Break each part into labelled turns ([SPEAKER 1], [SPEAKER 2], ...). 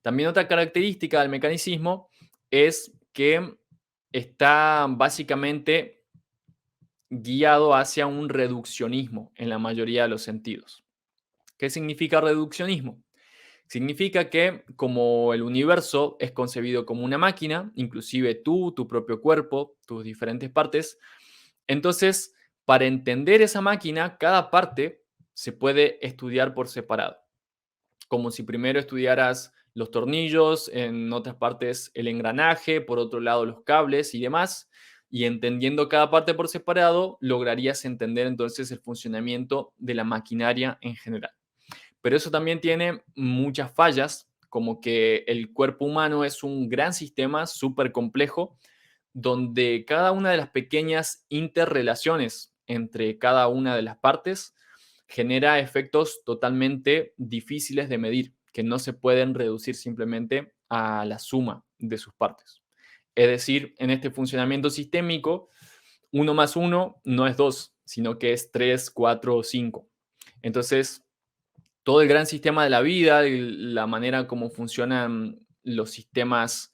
[SPEAKER 1] También otra característica del mecanicismo es que está básicamente guiado hacia un reduccionismo en la mayoría de los sentidos. ¿Qué significa reduccionismo? Significa que como el universo es concebido como una máquina, inclusive tú, tu propio cuerpo, tus diferentes partes, entonces para entender esa máquina, cada parte se puede estudiar por separado, como si primero estudiaras los tornillos, en otras partes el engranaje, por otro lado los cables y demás, y entendiendo cada parte por separado, lograrías entender entonces el funcionamiento de la maquinaria en general. Pero eso también tiene muchas fallas, como que el cuerpo humano es un gran sistema súper complejo, donde cada una de las pequeñas interrelaciones entre cada una de las partes genera efectos totalmente difíciles de medir, que no se pueden reducir simplemente a la suma de sus partes. Es decir, en este funcionamiento sistémico, uno más uno no es 2, sino que es 3, 4 o 5. Entonces, todo el gran sistema de la vida, la manera como funcionan los sistemas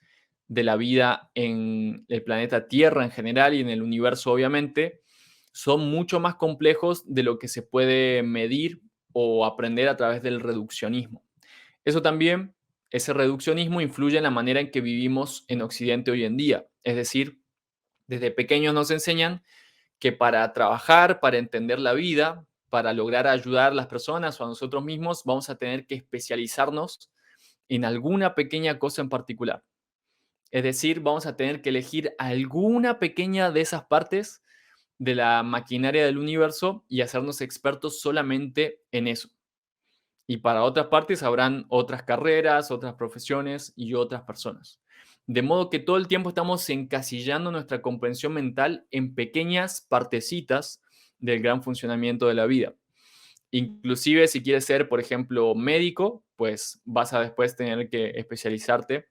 [SPEAKER 1] de la vida en el planeta Tierra en general y en el universo, obviamente, son mucho más complejos de lo que se puede medir o aprender a través del reduccionismo. Eso también, ese reduccionismo influye en la manera en que vivimos en Occidente hoy en día. Es decir, desde pequeños nos enseñan que para trabajar, para entender la vida, para lograr ayudar a las personas o a nosotros mismos, vamos a tener que especializarnos en alguna pequeña cosa en particular. Es decir, vamos a tener que elegir alguna pequeña de esas partes de la maquinaria del universo y hacernos expertos solamente en eso. Y para otras partes habrán otras carreras, otras profesiones y otras personas. De modo que todo el tiempo estamos encasillando nuestra comprensión mental en pequeñas partecitas del gran funcionamiento de la vida. Inclusive si quieres ser, por ejemplo, médico, pues vas a después tener que especializarte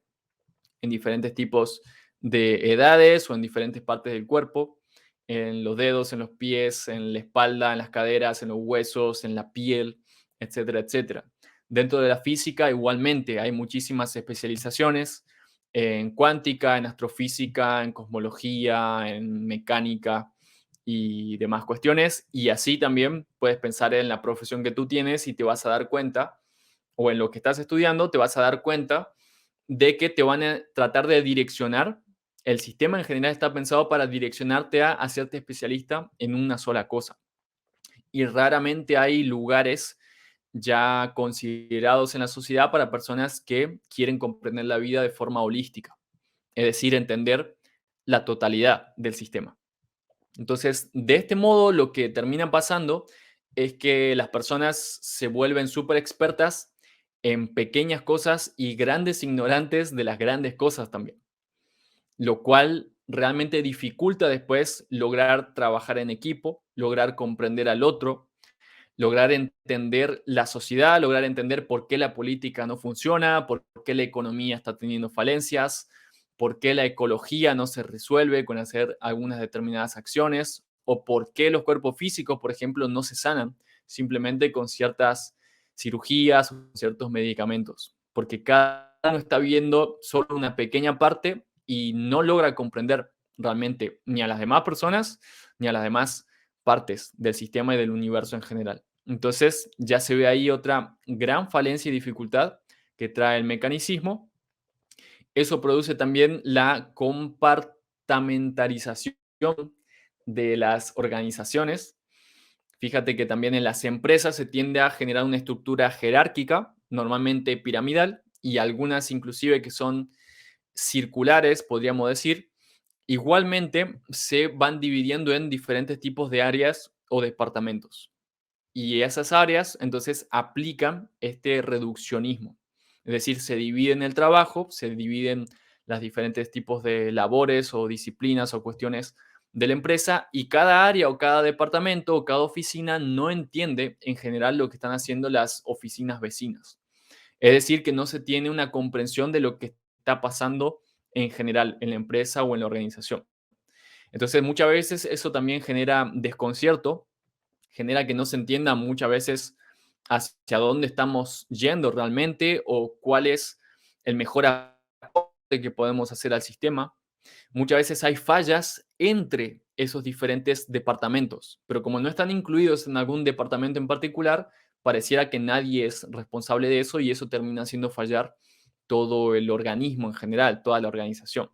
[SPEAKER 1] en diferentes tipos de edades o en diferentes partes del cuerpo, en los dedos, en los pies, en la espalda, en las caderas, en los huesos, en la piel, etcétera, etcétera. Dentro de la física, igualmente, hay muchísimas especializaciones en cuántica, en astrofísica, en cosmología, en mecánica y demás cuestiones. Y así también puedes pensar en la profesión que tú tienes y te vas a dar cuenta, o en lo que estás estudiando, te vas a dar cuenta de que te van a tratar de direccionar. El sistema en general está pensado para direccionarte a hacerte especialista en una sola cosa. Y raramente hay lugares ya considerados en la sociedad para personas que quieren comprender la vida de forma holística, es decir, entender la totalidad del sistema. Entonces, de este modo, lo que termina pasando es que las personas se vuelven súper expertas en pequeñas cosas y grandes ignorantes de las grandes cosas también, lo cual realmente dificulta después lograr trabajar en equipo, lograr comprender al otro, lograr entender la sociedad, lograr entender por qué la política no funciona, por qué la economía está teniendo falencias, por qué la ecología no se resuelve con hacer algunas determinadas acciones, o por qué los cuerpos físicos, por ejemplo, no se sanan simplemente con ciertas cirugías o ciertos medicamentos, porque cada uno está viendo solo una pequeña parte y no logra comprender realmente ni a las demás personas ni a las demás partes del sistema y del universo en general. Entonces ya se ve ahí otra gran falencia y dificultad que trae el mecanicismo. Eso produce también la compartamentalización de las organizaciones. Fíjate que también en las empresas se tiende a generar una estructura jerárquica, normalmente piramidal, y algunas inclusive que son circulares, podríamos decir. Igualmente se van dividiendo en diferentes tipos de áreas o departamentos. Y esas áreas entonces aplican este reduccionismo. Es decir, se dividen el trabajo, se dividen los diferentes tipos de labores o disciplinas o cuestiones de la empresa y cada área o cada departamento o cada oficina no entiende en general lo que están haciendo las oficinas vecinas. Es decir, que no se tiene una comprensión de lo que está pasando en general en la empresa o en la organización. Entonces, muchas veces eso también genera desconcierto, genera que no se entienda muchas veces hacia dónde estamos yendo realmente o cuál es el mejor aporte que podemos hacer al sistema. Muchas veces hay fallas entre esos diferentes departamentos, pero como no están incluidos en algún departamento en particular, pareciera que nadie es responsable de eso y eso termina haciendo fallar todo el organismo en general, toda la organización.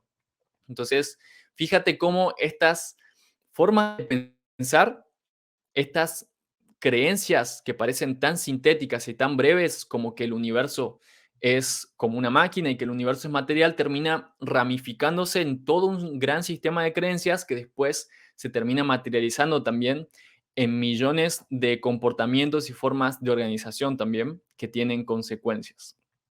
[SPEAKER 1] Entonces, fíjate cómo estas formas de pensar, estas creencias que parecen tan sintéticas y tan breves como que el universo es como una máquina y que el universo es material, termina ramificándose en todo un gran sistema de creencias que después se termina materializando también en millones de comportamientos y formas de organización también que tienen consecuencias.